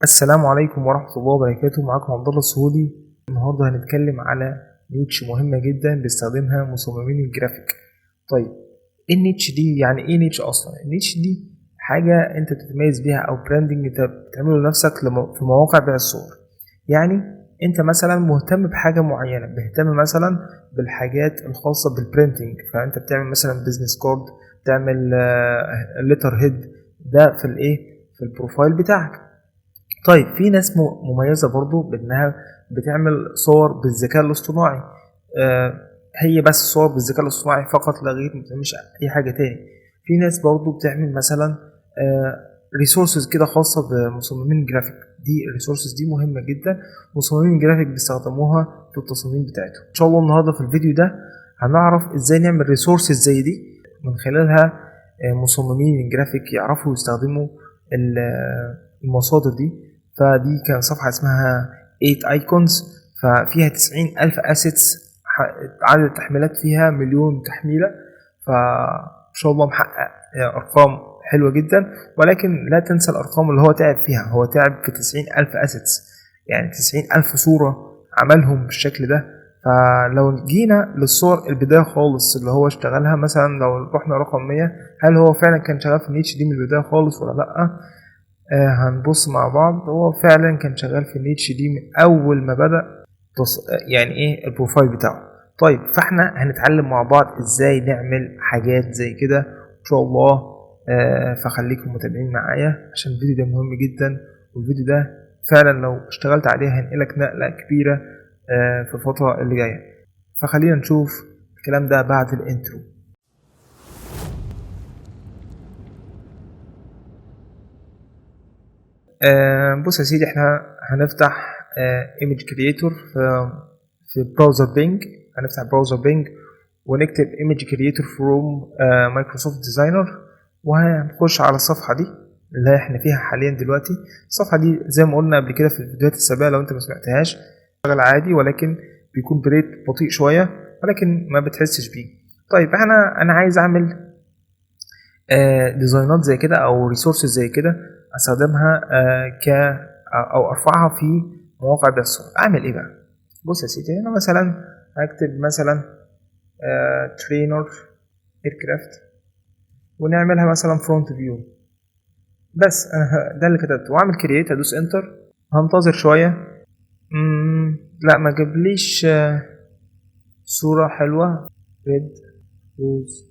السلام عليكم ورحمة الله وبركاته. معاكم عبد الله السهولي. النهارده هنتكلم على نيتش مهمة جدا بيستخدمها مصممين الجرافيك. طيب ايه النيتش دي؟ يعني ايه نيتش اصلا؟ النيتش دي حاجة انت بتتميز بيها او براندنج انت بتعمله لنفسك في مواقع بيع الصور. يعني انت مثلا مهتم بحاجة معينة، بتهتم مثلا بالحاجات الخاصة بالبرينتنج، فانت بتعمل مثلا بيزنس كارد، بتعمل ليتر هيد، ده في الايه، في البروفايل بتاعك. طيب في ناس مميزة برضو بأنها بتعمل صور بالذكاء الاصطناعي. هي بس صور بالذكاء الاصطناعي فقط لا غير، مش أي حاجة تاني. في ناس برضو بتعمل مثلا ريسورسز كده خاصة بمصممين الجرافيك. دي الريسورسز دي مهمة جدا، مصممين الجرافيك بيستخدموها في التصاميم بتاعتهم. إن شاء الله النهاردة في الفيديو ده هنعرف إزاي نعمل ريسورسز زي دي، من خلالها مصممين الجرافيك يعرفوا يستخدموا المصادر دي. فدي كان صفحة اسمها 8 ايكونز، ففيها 90,000 اسيتس، عدد التحميلات فيها 1,000,000 تحميلة. فإن شاء الله محقق أرقام حلوة جدا، ولكن لا تنسى الأرقام اللي هو تعب فيها. هو تعب في 90,000 اسيتس، يعني 90,000 صورة عملهم بالشكل ده. فلو جينا للصور البداية خالص اللي هو اشتغلها، مثلا لو رحنا رقم 100، هل هو فعلا كان شغال في النيتش دي من البداية خالص ولا لأ؟ هنبص مع بعض. هو فعلا كان شغال في النيتش دي من اول ما بدأ يعني ايه البروفايل بتاعه. طيب فاحنا هنتعلم مع بعض ازاي نعمل حاجات زي كده ان شاء الله. فخليكم متابعين معايا عشان الفيديو ده مهم جدا، والفيديو ده فعلا لو اشتغلت عليه هينقلك نقلة كبيرة في الفترة اللي جاية. فخلينا نشوف الكلام ده بعد الانترو. بص يا سيدي، احنا هنفتح ايمج كرييتور في براوزر بينج. هنفتح براوزر بينج ونكتب ايمج كرييتور فروم مايكروسوفت ديزاينر، وهنخش على الصفحه دي اللي احنا فيها حاليا دلوقتي. الصفحه دي زي ما قلنا قبل كده في الفيديوهات السابقه، لو انت ما سمعتهاش شغال عادي، ولكن بيكون بريت بطيء شويه، ولكن ما بتحسش بيه. طيب انا عايز اعمل ديزاينات زي كده او ريسورسز زي كده، استخدمها او ارفعها في مواقع بيع الصور. اعمل ايه بقى؟ بص يا سيدي، هنا مثلا هكتب مثلا ترينر ايركرافت، ونعملها مثلا فرونت فيو. بس انا ده اللي كتبته، واعمل كرييت، ادوس انتر، هنتظر شويه. لا ما جابليش صوره حلوه. ريد روز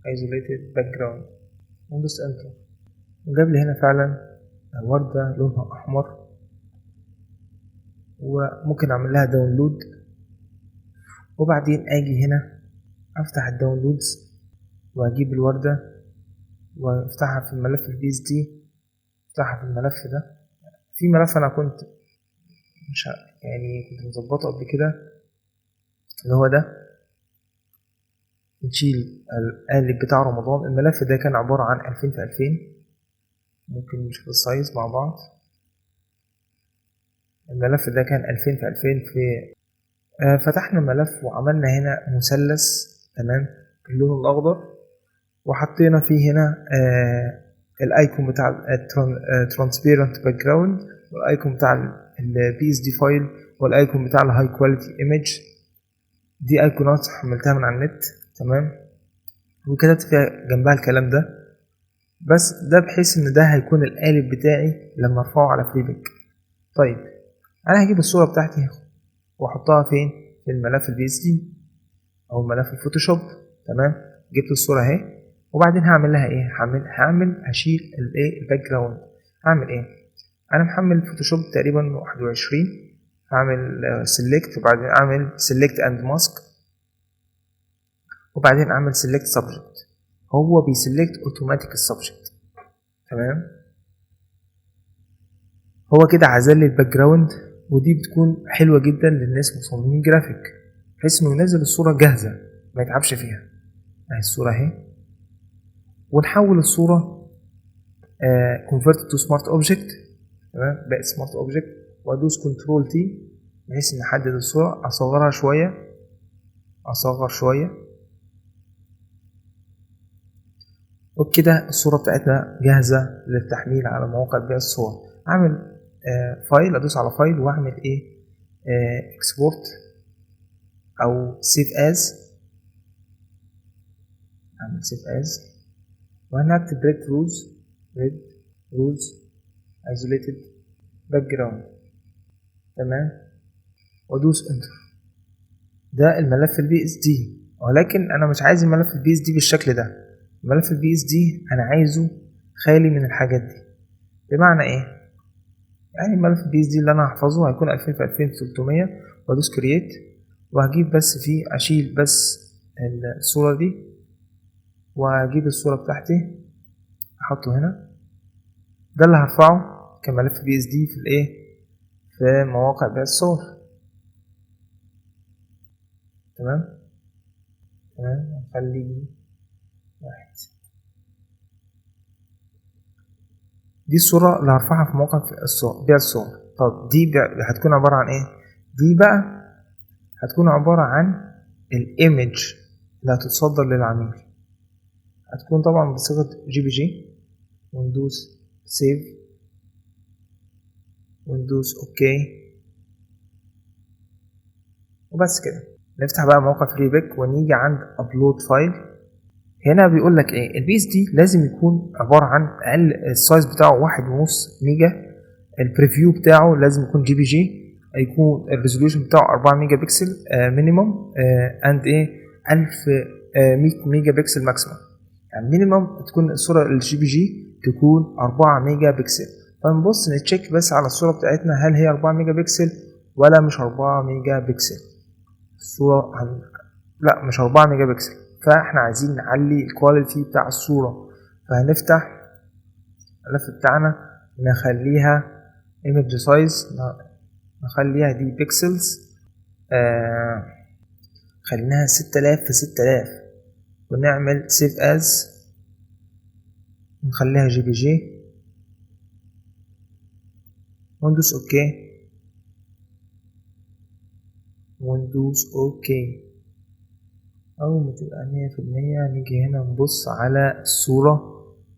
isolated background، وندوس انتر، وجاب لي هنا فعلا وردة لونها أحمر. وممكن أعمل لها داونلود، وبعدين أجي هنا أفتح الداونلودز وأجيب الوردة وأفتحها في الملف البي اس دي. أفتحها في الملف ده، في ملف أنا كنت مش يعني كنت مظبطه قبل كده، اللي هو ده. نشيل القالب بتاع رمضان. الملف ده كان عبارة عن 2000 في 2000. ممكن نشوف السايز مع بعض. الملف ده كان 2000 في 2000 في فتحنا الملف وعملنا هنا مثلث، تمام، باللون الأخضر، وحطينا فيه هنا الايكون بتاع الترانسبيرنت باك جراوند، والايكون بتاع البي اس دي فايل، والايكون بتاع الهاي كواليتي ايمج. دي ايقونات حملتها من على النت، تمام، وكتبت فيها جنبها الكلام ده. بس ده بحيث ان ده هيكون القالب بتاعي لما ارفعه على فريبك. طيب انا هجيب الصورة بتاعتي واحطها فين؟ في الملف البي اس دي او ملف الفوتوشوب، تمام. جبت الصورة اهي، وبعدين هعمل لها ايه؟ هشيل الايه، الباك جراوند. هعمل ايه؟ انا محمل فوتوشوب تقريبا 21. هعمل سيلكت، وبعدين اعمل سيلكت اند ماسك، وبعدين اعمل سيلكت سبجكت. هو بيسيلكت اوتوماتيك السبجكت، تمام. هو كده عزل لي الباك جراوند، ودي بتكون حلوه جدا للناس مصممين جرافيك، بحيث انه ينزل الصوره جاهزه ما يتعبش فيها. اهي الصوره اهي، ونحول الصوره convert to smart object، تمام، بقت smart object. وادوس كنترول تي بحيث ان احدد الصوره، اصغرها شويه، اصغر شويه، وبكده الصورة بتاعتنا جاهزة للتحميل على مواقع بيع الصور. اعمل فايل، ادوس على فايل واعمل ايه اكسبورت او سيف از. اعمل سيف از وهنا اكتب ريد روز isolated background. تمام، وادوس انتر. ده الملف البي اس دي، ولكن انا مش عايز الملف البي اس دي بالشكل ده. الملف البي اس دي انا عايزه خالي من الحاجات دي. بمعنى ايه؟ يعني الملف البي اس دي اللي انا هحفظه هيكون 2000 في 2300 وادوس كرييت، وهجيب بس فيه اشيل بس الصورة دي وهجيب الصورة بتاعتي احطه هنا. ده اللي هرفعه كملف بي اس دي في الايه في مواقع بيع الصور. تمام، نخلي واحد. دي الصورة اللي هرفعها في موقع بيع الصور. طب دي هتكون عبارة عن ايه؟ دي بقى هتكون عبارة عن الايمج اللي هتتصدر للعميل. هتكون طبعا بصيغة جي بي جي، وندوس سيف وندوس اوكي وبس كده. نفتح بقى موقع فريبك ونيجي عند ابلود فايل. هنا بيقول لك ايه؟ البي اس دي لازم يكون عبارة عن اقل السايز بتاعه 1.5 ميجا. البريفيو بتاعه لازم يكون جي بي جي، يكون الريزوليوشن بتاعه 4 ميجا بكسل مينيمم اند ايه 1100 ميجا بكسل ماكسيمم. يعني مينيمم تكون الصورة الجي بي جي تكون 4 ميجا بكسل. فنبص نتشيك بس على الصورة بتاعتنا هل هي 4 ميجا بكسل ولا مش 4 ميجا بكسل. الصورة لا مش 4 ميجا بكسل، فاحنا عايزين نعلي الكواليتي بتاع الصورة. فهنفتح الملف بتاعنا نخليها image size، نخليها دي بيكسلز، خليناها 6000 في 6000 ونعمل save as ونخليها جي بي جي وندوس اوكي وندوس اوكي. اول ما تبقى 100% نيجي هنا نبص على الصورة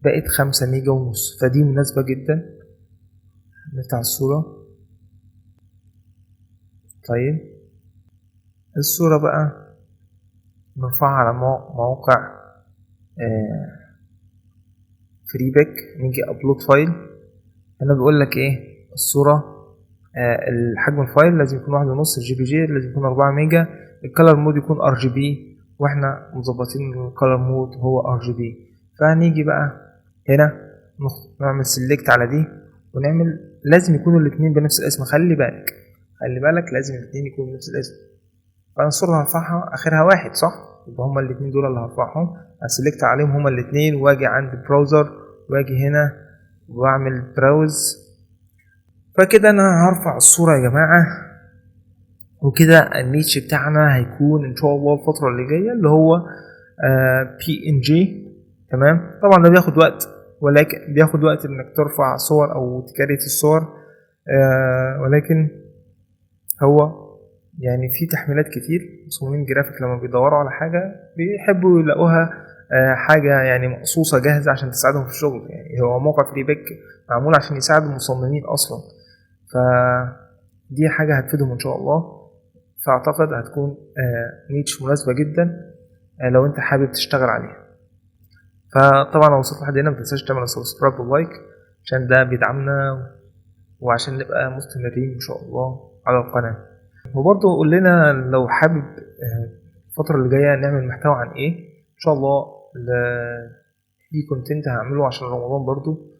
بقت 5 ميجا ونص، فدي مناسبة جدا. نفتح الصورة. طيب الصورة بقى نرفعها على موقع فريبك. نيجي ابلود فايل. هنا بيقول لك ايه الصورة الحجم الفايل لازم يكون 1.5 جي بي جي، لازم يكون 4 ميجا. الكالر مود يكون ار جي بي، واحنا مظبطين الكالر مود هو ار جي بي. فهنيجي بقى هنا نعمل سيلكت على دي ونعمل لازم يكونوا الاثنين بنفس الاسم. خلي بالك لازم الاثنين يكونوا بنفس الاسم. فانا الصورة اللي هرفعها اخرها 1 صح، يبقى هما الاثنين دول اللي هرفعهم. هسلكت عليهم هما الاثنين واجي عند البراوزر واجي هنا واعمل براوز. فكده انا هرفع الصورة يا جماعة، وكده النيتش بتاعنا هيكون ان شاء الله الفترة اللي جاية اللي هو بي ان جي. تمام، طبعا ده بياخد وقت، ولكن بياخد وقت انك ترفع صور او تكريت الصور، ولكن هو يعني في تحميلات كتير. مصممين جرافيك لما بيدوروا على حاجة بيحبوا يلاقوها حاجة يعني مقصوصة جاهزة عشان تساعدهم في الشغل. يعني هو موقع فريبك معمول عشان يساعد المصممين أصلا، فدي حاجة هتفيدهم إن شاء الله. فأعتقد هتكون نيتش مناسبة جدا لو أنت حابب تشتغل عليها. فطبعا لو وصلت لحد هنا متنساش تعمل سبسكرايب ولايك عشان ده بيدعمنا وعشان نبقى مستمرين إن شاء الله على القناة. وبرضه قول لنا لو حابب الفترة اللي جاية نعمل محتوى عن ايه ان شاء الله. في كونتنت هعمله عشان رمضان برضه،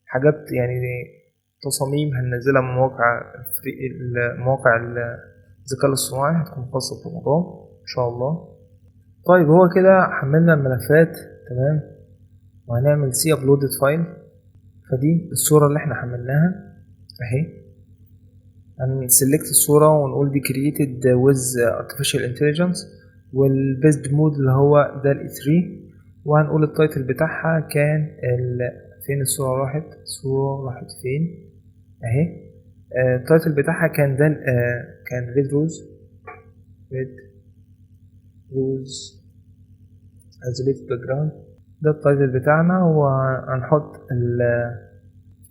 حاجات يعني تصاميم هننزلها من مواقع الذكاء الاصطناعي هتكون خاصة برمضان ان شاء الله. طيب هو كده حملنا الملفات تمام، وهنعمل سي ابلودد فايل. فدي الصورة اللي احنا حملناها اهي. هنسلكت الصورة ونقول دي created with artificial intelligence، والبيست مود اللي هو ده ال E3، وهنقول التايتل بتاعها كان فين الصورة راحت فين اهي. التايتل بتاعها كان ده كان ريد روز isolated background. ده التايتل بتاعنا، وهنحط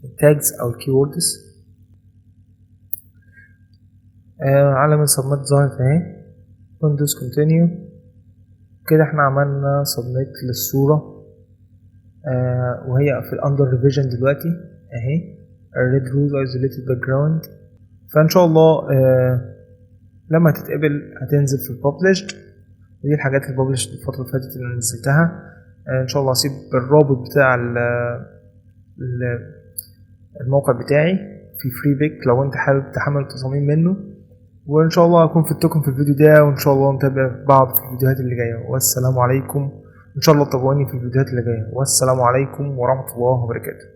التاجز او الكيوردز. علامة سبميت ظهرت اهي، وندوس كونتينيو. كده احنا عملنا سبميت للصورة، وهي في الاندر ريفيجن دلوقتي اهي، الريد روز ايزوليتد باك جراوند. فان شاء الله لما تتقبل هتنزل في الببلشد. دي الحاجات الببلشد الفترة اللي فاتت اللي نزلتها. ان شاء الله هسيب الرابط بتاع الموقع بتاعي في فري بيك لو انت حابب تحمل تصاميم منه. وان شاء الله اكون فدتكم في الفيديو ده، وان شاء الله نتابع بعض في الفيديوهات اللي جايه. والسلام عليكم، ان شاء الله تابعوني في الفيديوهات اللي جايه. والسلام عليكم ورحمه الله وبركاته.